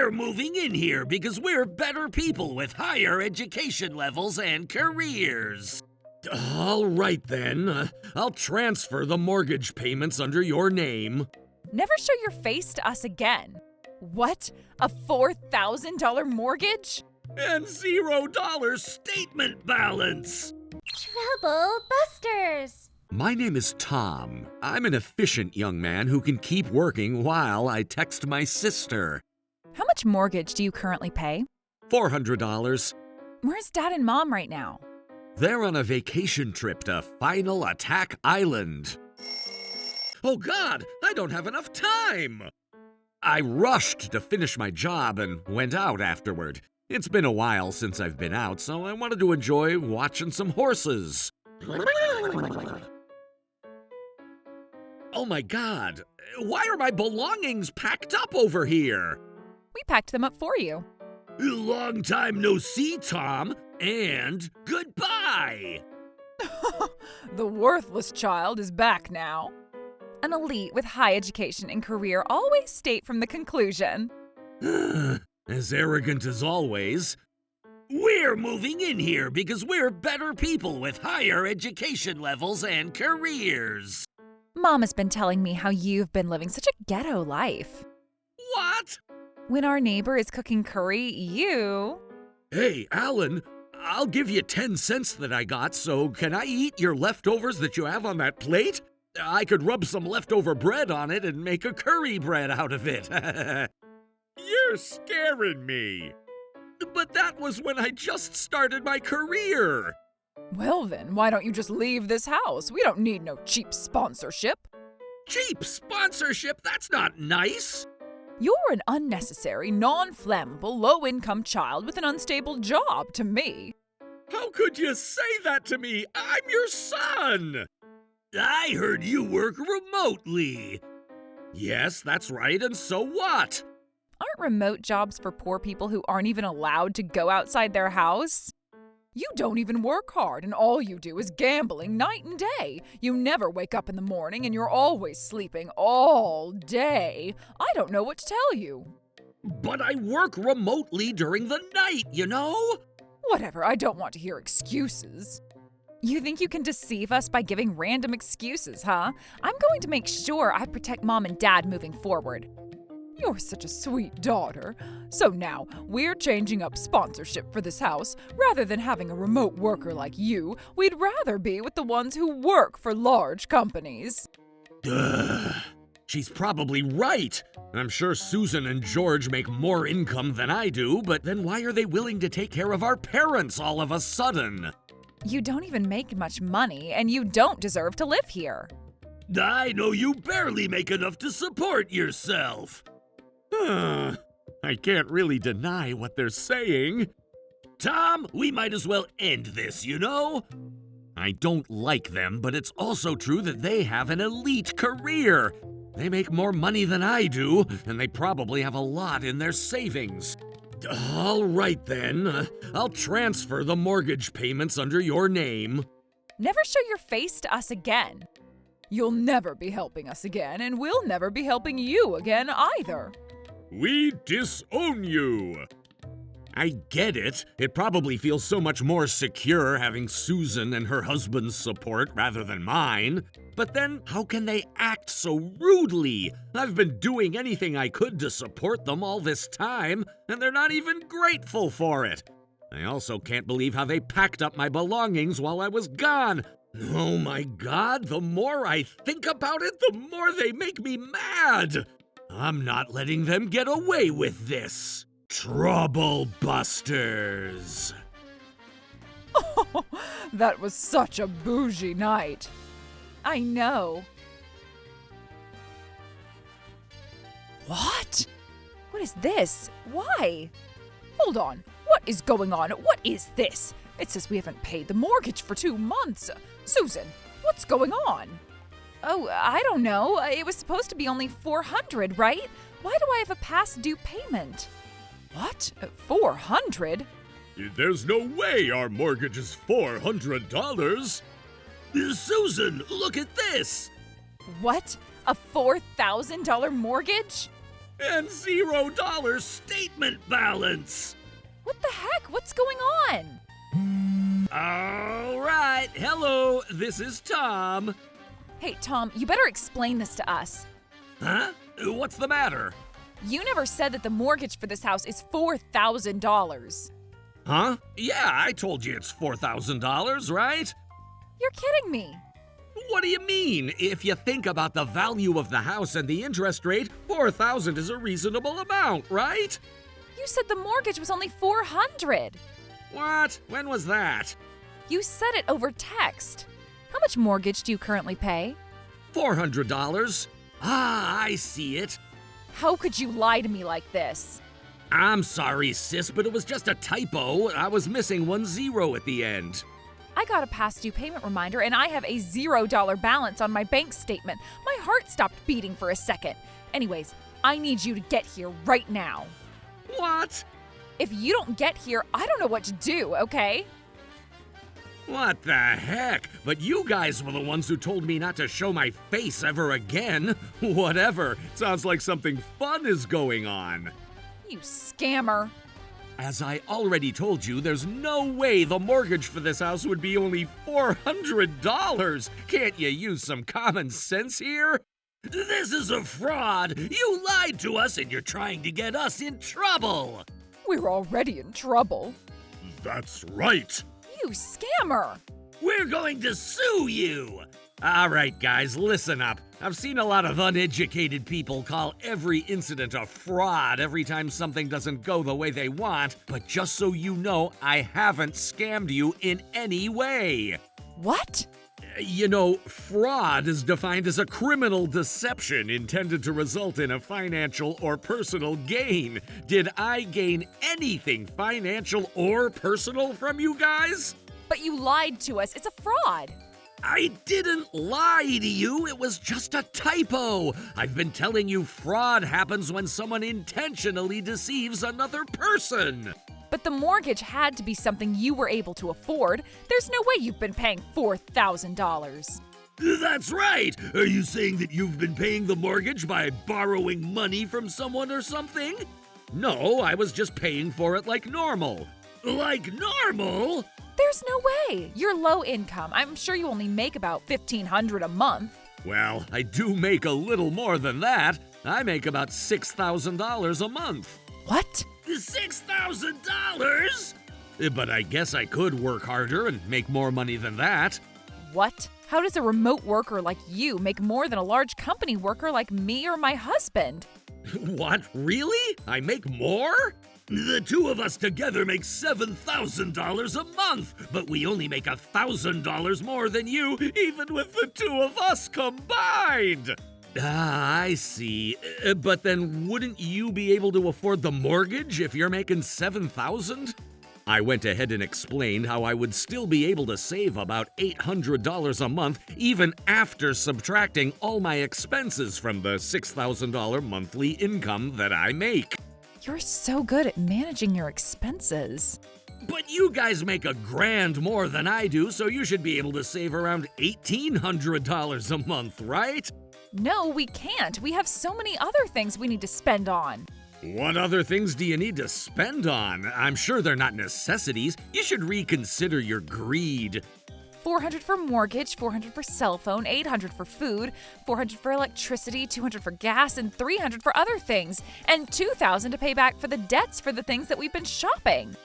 We're moving in here because we're better people with higher education levels and careers. All right then, I'll transfer the mortgage payments under your name. Never show your face to us again. What? A $4,000 mortgage? And $0 statement balance. Trouble busters! My name is Tom. I'm an efficient young man who can keep working while I text my sister. How much mortgage do you currently pay? $400. Where's Dad and Mom right now? They're on a vacation trip to Final Attack Island. Oh God, I don't have enough time! I rushed to finish my job and went out afterward. It's been a while since I've been out, so I wanted to enjoy watching some horses. Oh my God, why are my belongings packed up over here? We packed them up for you. Long time no see, Tom, and goodbye! The worthless child is back now. An elite with high education and career always state from the conclusion. As arrogant as always. We're moving in here because we're better people with higher education levels and careers. Mom has been telling me how you've been living such a ghetto life. What? When our neighbor is cooking curry, you... Hey, Alan, I'll give you 10 cents that I got, so can I eat your leftovers that you have on that plate? I could rub some leftover bread on it and make a curry bread out of it. You're scaring me. But that was when I just started my career. Well then, why don't you just leave this house? We don't need no cheap sponsorship. Cheap sponsorship? That's not nice. You're an unnecessary, non-flammable, low-income child with an unstable job to me. How could you say that to me? I'm your son. I heard you work remotely. Yes, that's right, and so what? Aren't remote jobs for poor people who aren't even allowed to go outside their house? You don't even work hard, and all you do is gambling night and day. You never wake up in the morning, and you're always sleeping all day. I don't know what to tell you. But I work remotely during the night, you know? Whatever, I don't want to hear excuses. You think you can deceive us by giving random excuses, huh? I'm going to make sure I protect Mom and Dad moving forward. You're such a sweet daughter. So now, we're changing up sponsorship for this house. Rather than having a remote worker like you, we'd rather be with the ones who work for large companies. She's probably right. I'm sure Susan and George make more income than I do, but then why are they willing to take care of our parents all of a sudden? You don't even make much money, and you don't deserve to live here. I know you barely make enough to support yourself. I can't really deny what they're saying. Tom, we might as well end this, you know? I don't like them, but it's also true that they have an elite career. They make more money than I do, and they probably have a lot in their savings. All right then, I'll transfer the mortgage payments under your name. Never show your face to us again. You'll never be helping us again, and we'll never be helping you again either. We disown you. I get it. It probably feels so much more secure having Susan and her husband's support rather than mine. But then, how can they act so rudely? I've been doing anything I could to support them all this time, and they're not even grateful for it. I also can't believe how they packed up my belongings while I was gone. Oh my God, the more I think about it, the more they make me mad. I'm not letting them get away with this. Trouble busters. Oh, that was such a bougie night. I know. What? What is this? Why? Hold on. What is going on? What is this? It says we haven't paid the mortgage for 2 months. Susan, what's going on? Oh, I don't know. It was supposed to be only $400, right? Why do I have a past due payment? What? $400? There's no way our mortgage is $400. Susan, look at this. What? A $4,000 mortgage? And $0 statement balance. What the heck? What's going on? All right, hello, this is Tom. Hey, Tom, you better explain this to us. Huh? What's the matter? You never said that the mortgage for this house is $4,000. Huh? Yeah, I told you it's $4,000, right? You're kidding me. What do you mean? If you think about the value of the house and the interest rate, $4,000 is a reasonable amount, right? You said the mortgage was only $400. What? When was that? You said it over text. How much mortgage do you currently pay? $400. Ah, I see it. How could you lie to me like this? I'm sorry, sis, but it was just a typo. I was missing one zero at the end. I got a past due payment reminder and I have a $0 balance on my bank statement. My heart stopped beating for a second. Anyways, I need you to get here right now. What? If you don't get here, I don't know what to do, okay? What the heck? But you guys were the ones who told me not to show my face ever again. Whatever. Sounds like something fun is going on. You scammer. As I already told you, there's no way the mortgage for this house would be only $400. Can't you use some common sense here? This is a fraud. You lied to us and you're trying to get us in trouble. We're already in trouble. That's right. You scammer. We're going to sue you. All right, guys, listen up. I've seen a lot of uneducated people call every incident a fraud every time something doesn't go the way they want, but just so you know, I haven't scammed you in any way. What? You know, fraud is defined as a criminal deception intended to result in a financial or personal gain. Did I gain anything financial or personal from you guys? But you lied to us. It's a fraud. I didn't lie to you, it was just a typo. I've been telling you fraud happens when someone intentionally deceives another person. But the mortgage had to be something you were able to afford. There's no way you've been paying $4,000. That's right! Are you saying that you've been paying the mortgage by borrowing money from someone or something? No, I was just paying for it like normal. Like normal? There's no way. You're low income. I'm sure you only make about $1,500 a month. Well, I do make a little more than that. I make about $6,000 a month. What? $6,000? But I guess I could work harder and make more money than that. What? How does a remote worker like you make more than a large company worker like me or my husband? What? Really? I make more? The two of us together make $7,000 a month, but we only make $1,000 more than you, even with the two of us combined. Ah, I see. But then wouldn't you be able to afford the mortgage if you're making $7,000? I went ahead and explained how I would still be able to save about $800 a month even after subtracting all my expenses from the $6,000 monthly income that I make. You're so good at managing your expenses. But you guys make $1,000 more than I do, so you should be able to save around $1,800 a month, right? No, we can't. We have so many other things we need to spend on. What other things do you need to spend on? I'm sure they're not necessities. You should reconsider your greed. $400 for mortgage, $400 for cell phone, $800 for food, $400 for electricity, $200 for gas, and $300 for other things, and $2,000 to pay back for the debts for the things that we've been shopping.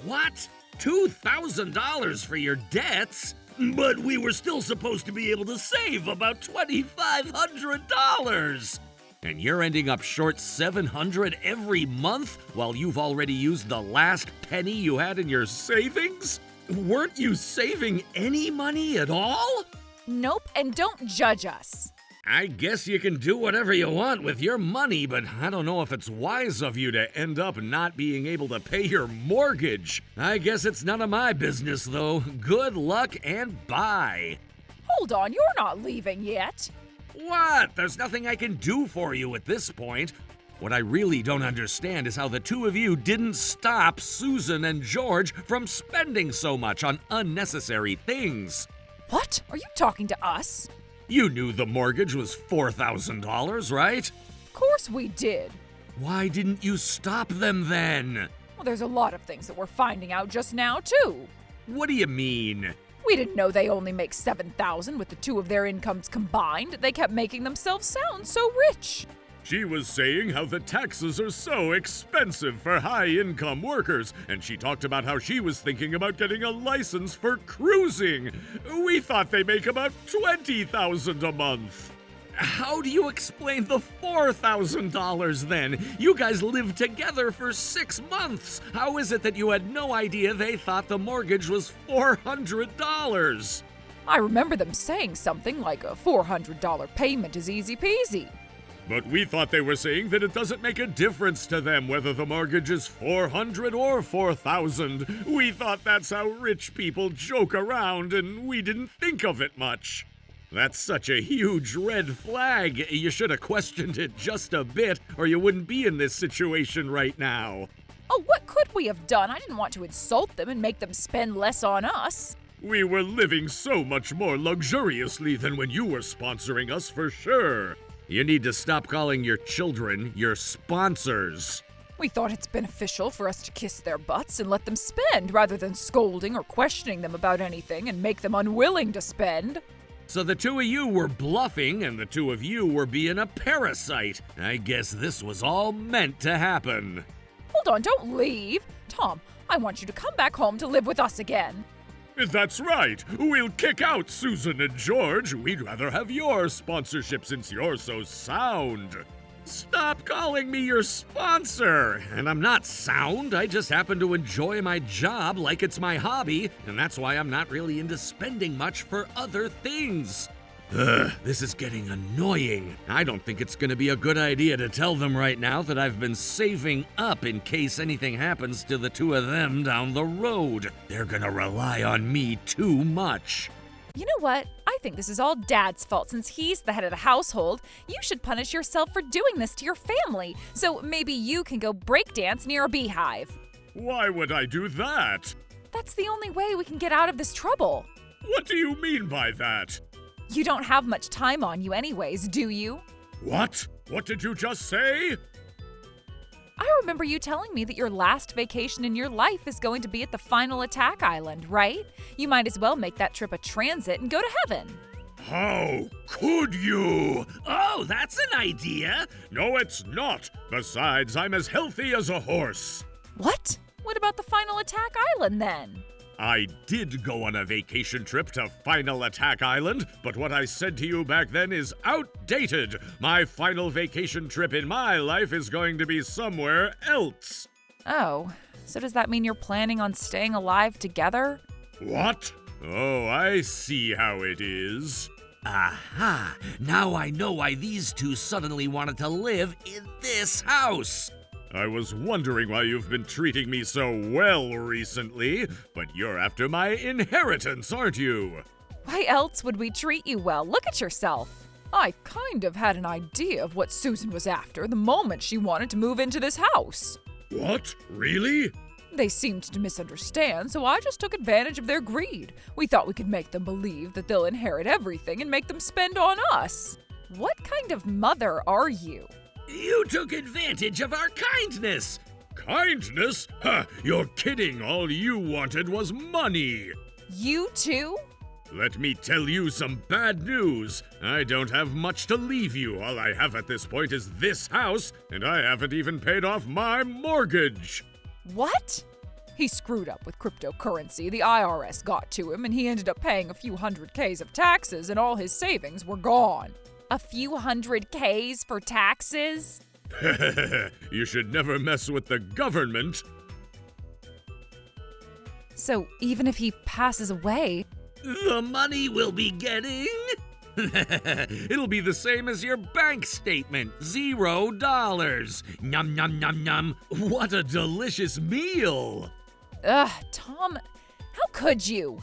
What? $2,000 for your debts? But we were still supposed to be able to save about $2,500. And you're ending up short $700 every month while you've already used the last penny you had in your savings? Weren't you saving any money at all? Nope, and don't judge us. I guess you can do whatever you want with your money, but I don't know if it's wise of you to end up not being able to pay your mortgage. I guess it's none of my business, though. Good luck and bye. Hold on, you're not leaving yet. What? There's nothing I can do for you at this point. What I really don't understand is how the two of you didn't stop Susan and George from spending so much on unnecessary things. What? Are you talking to us? You knew the mortgage was $4,000, right? Of course we did. Why didn't you stop them then? Well, there's a lot of things that we're finding out just now, too. What do you mean? We didn't know they only make $7,000 with the two of their incomes combined. They kept making themselves sound so rich. She was saying how the taxes are so expensive for high-income workers, and she talked about how she was thinking about getting a license for cruising. We thought they make about $20,000 a month. How do you explain the $4,000 then? You guys lived together for 6 months. How is it that you had no idea they thought the mortgage was $400? I remember them saying something like a $400 payment is easy peasy. But we thought they were saying that it doesn't make a difference to them whether the mortgage is $400 or $4,000. We thought that's how rich people joke around, and we didn't think of it much. That's such a huge red flag. You should have questioned it just a bit, or you wouldn't be in this situation right now. Oh, what could we have done? I didn't want to insult them and make them spend less on us. We were living so much more luxuriously than when you were sponsoring us for sure. You need to stop calling your children your sponsors. We thought it's beneficial for us to kiss their butts and let them spend rather than scolding or questioning them about anything and make them unwilling to spend. So the two of you were bluffing and the two of you were being a parasite. I guess this was all meant to happen. Hold on, don't leave. Tom, I want you to come back home to live with us again. That's right. We'll kick out Susan and George. We'd rather have your sponsorship since you're so sound. Stop calling me your sponsor. And I'm not sound. I just happen to enjoy my job like it's my hobby, and that's why I'm not really into spending much for other things. This is getting annoying. I don't think it's going to be a good idea to tell them right now that I've been saving up in case anything happens to the two of them down the road. They're going to rely on me too much. You know what? I think this is all Dad's fault since he's the head of the household. You should punish yourself for doing this to your family. So maybe you can go breakdance near a beehive. Why would I do that? That's the only way we can get out of this trouble. What do you mean by that? You don't have much time on you anyways, do you? What? What did you just say? I remember you telling me that your last vacation in your life is going to be at the final attack island, right? You might as well make that trip a transit and go to heaven. How could you? Oh, that's an idea. No, it's not. Besides, I'm as healthy as a horse. What? What about the final attack island then? I did go on a vacation trip to Final Attack Island, but what I said to you back then is outdated. My final vacation trip in my life is going to be somewhere else. Oh, so does that mean you're planning on staying alive together? What? Oh, I see how it is. Aha! Now I know why these two suddenly wanted to live in this house. I was wondering why you've been treating me so well recently, but you're after my inheritance, aren't you? Why else would we treat you well? Look at yourself. I kind of had an idea of what Susan was after the moment she wanted to move into this house. What? Really? They seemed to misunderstand, so I just took advantage of their greed. We thought we could make them believe that they'll inherit everything and make them spend on us. What kind of mother are you? You took advantage of our kindness. Kindness? Ha! You're kidding. All you wanted was money. You too? Let me tell you some bad news. I don't have much to leave you. All I have at this point is this house, and I haven't even paid off my mortgage. What? He screwed up with cryptocurrency. The IRS got to him, and he ended up paying a few hundred Ks of taxes, and all his savings were gone. A few hundred Ks for taxes? You should never mess with the government. So even if he passes away... The money we'll be getting? It'll be the same as your bank statement. $0. Num num num num. What a delicious meal. Ugh, Tom, how could you?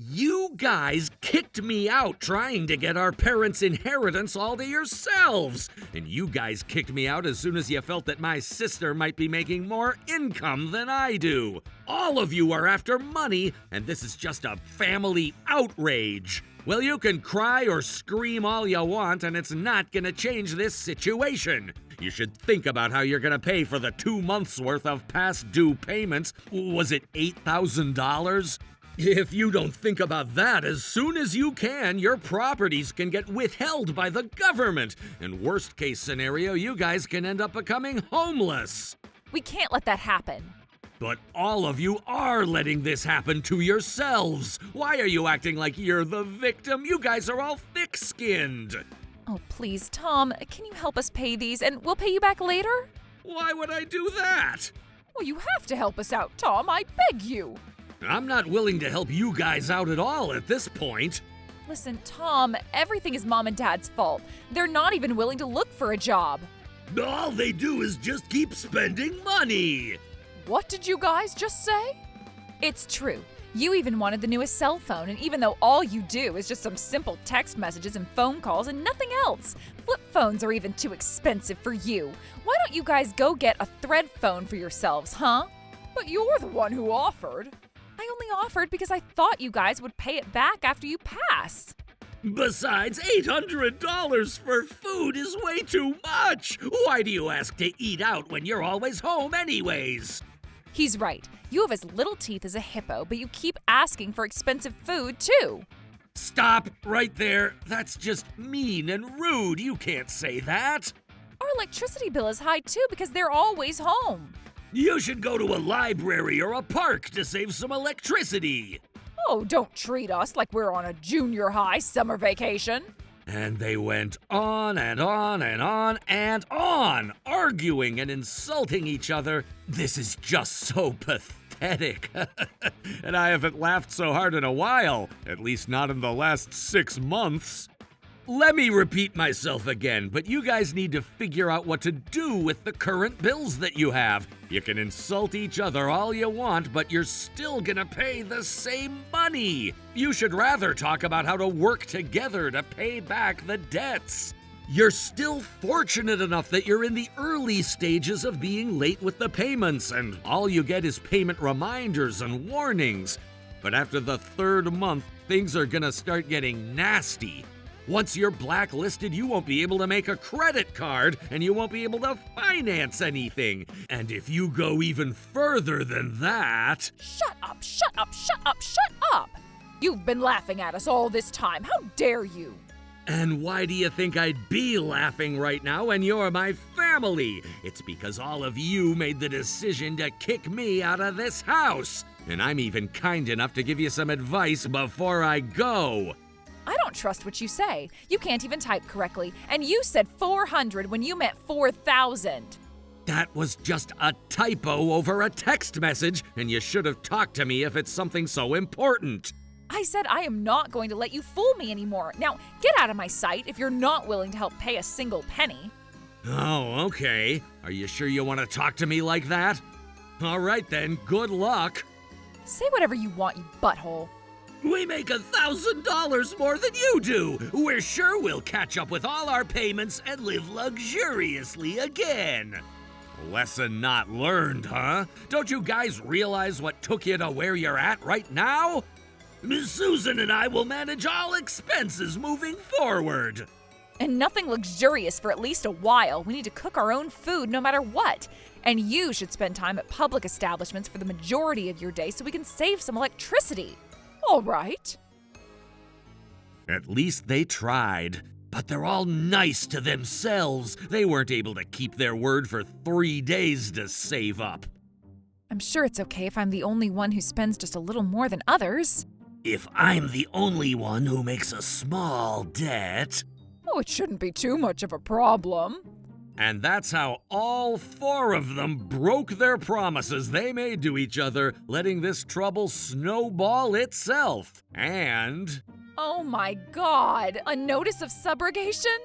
You guys kicked me out trying to get our parents' inheritance all to yourselves. And you guys kicked me out as soon as you felt that my sister might be making more income than I do. All of you are after money, and this is just a family outrage. Well, you can cry or scream all you want, and it's not gonna change this situation. You should think about how you're gonna pay for the 2 months' worth of past due payments. Was it $8,000? If you don't think about that as soon as you can, your properties can get withheld by the government. And worst case scenario, you guys can end up becoming homeless. We can't let that happen. But all of you are letting this happen to yourselves. Why are you acting like you're the victim? You guys are all thick-skinned. Oh, please, Tom, can you help us pay these and we'll pay you back later? Why would I do that? Well, you have to help us out, Tom. I beg you. I'm not willing to help you guys out at all at this point. Listen, Tom, everything is Mom and Dad's fault. They're not even willing to look for a job. All they do is just keep spending money. What did you guys just say? It's true. You even wanted the newest cell phone, and even though all you do is just some simple text messages and phone calls and nothing else, flip phones are even too expensive for you. Why don't you guys go get a thread phone for yourselves, huh? But you're the one who offered. I only offered because I thought you guys would pay it back after you pass. Besides, $800 for food is way too much. Why do you ask to eat out when you're always home anyways? He's right. You have as little teeth as a hippo, but you keep asking for expensive food, too. Stop right there. That's just mean and rude. You can't say that. Our electricity bill is high, too, because they're always home. You should go to a library or a park to save some electricity. Oh, don't treat us like we're on a junior high summer vacation. And they went on and on and on and on, arguing and insulting each other. This is just so pathetic. And I haven't laughed so hard in a while, at least not in the last 6 months. Let me repeat myself again, but you guys need to figure out what to do with the current bills that you have. You can insult each other all you want, but you're still gonna pay the same money. You should rather talk about how to work together to pay back the debts. You're still fortunate enough that you're in the early stages of being late with the payments, and all you get is payment reminders and warnings. But after the 3rd month, things are gonna start getting nasty. Once you're blacklisted, you won't be able to make a credit card, and you won't be able to finance anything. And if you go even further than that... Shut up, shut up, shut up, shut up! You've been laughing at us all this time. How dare you? And why do you think I'd be laughing right now when you're my family? It's because all of you made the decision to kick me out of this house. And I'm even kind enough to give you some advice before I go. I don't trust what you say. You can't even type correctly, and you said 400 when you meant 4,000. That was just a typo over a text message, and you should have talked to me if it's something so important. I said I am not going to let you fool me anymore. Now, get out of my sight if you're not willing to help pay a single penny. Oh, okay. Are you sure you want to talk to me like that? All right then, good luck. Say whatever you want, you butthole. We make $1,000 more than you do. We're sure we'll catch up with all our payments and live luxuriously again. Lesson not learned, huh? Don't you guys realize what took you to where you're at right now? Miss Susan and I will manage all expenses moving forward. And nothing luxurious for at least a while. We need to cook our own food no matter what. And you should spend time at public establishments for the majority of your day so we can save some electricity. All right. At least they tried. But they're all nice to themselves. They weren't able to keep their word for 3 days to save up. I'm sure it's okay if I'm the only one who spends just a little more than others. If I'm the only one who makes a small debt... Oh, it shouldn't be too much of a problem. And that's how all 4 of them broke their promises they made to each other, letting this trouble snowball itself. And... Oh my God! A notice of subrogation?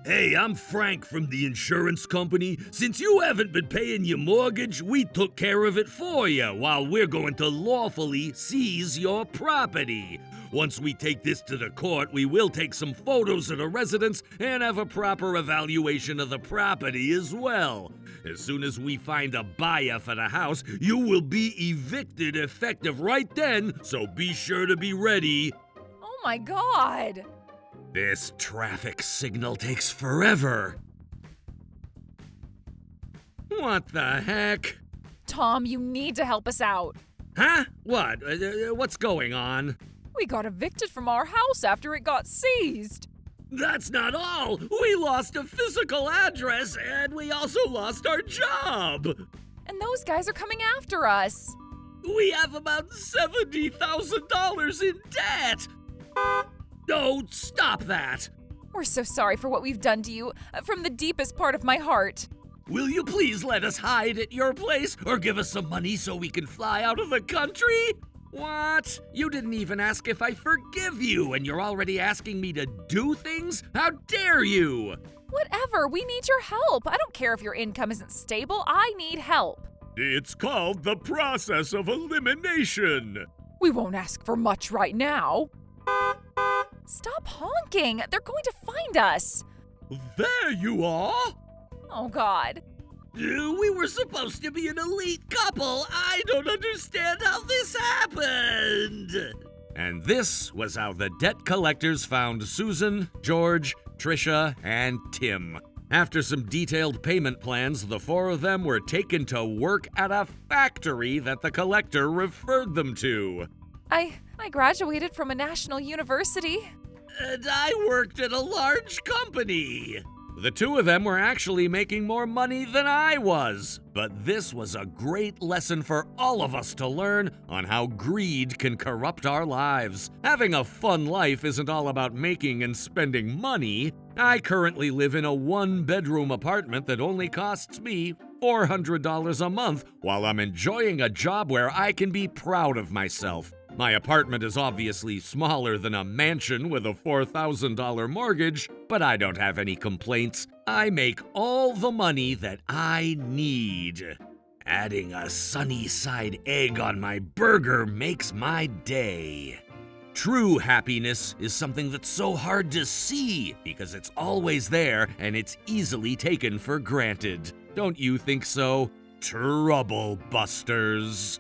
Hey, I'm Frank from the insurance company. Since you haven't been paying your mortgage, we took care of it for you while we're going to lawfully seize your property. Once we take this to the court, we will take some photos of the residence and have a proper evaluation of the property as well. As soon as we find a buyer for the house, you will be evicted effective right then, so be sure to be ready. Oh my God! This traffic signal takes forever. What the heck? Tom, you need to help us out. Huh? What? What's going on? We got evicted from our house after it got seized. That's not all! We lost a physical address, and we also lost our job! And those guys are coming after us. We have about $70,000 in debt! No, stop that! We're so sorry for what we've done to you, from the deepest part of my heart. Will you please let us hide at your place, or give us some money so we can fly out of the country? What? You didn't even ask if I forgive you, and you're already asking me to do things? How dare you? Whatever, we need your help. I don't care if your income isn't stable, I need help. It's called the process of elimination. We won't ask for much right now. Stop honking, they're going to find us. There you are! Oh God. We were supposed to be an elite couple. I don't understand how this happened. And this was how the debt collectors found Susan, George, Trisha, and Tim. After some detailed payment plans, the four of them were taken to work at a factory that the collector referred them to. I graduated from a national university. And I worked at a large company. The two of them were actually making more money than I was. But this was a great lesson for all of us to learn on how greed can corrupt our lives. Having a fun life isn't all about making and spending money. I currently live in a one-bedroom apartment that only costs me $400 a month while I'm enjoying a job where I can be proud of myself. My apartment is obviously smaller than a mansion with a $4,000 mortgage, but I don't have any complaints. I make all the money that I need. Adding a sunny side egg on my burger makes my day. True happiness is something that's so hard to see because it's always there and it's easily taken for granted. Don't you think so? Trouble Busters.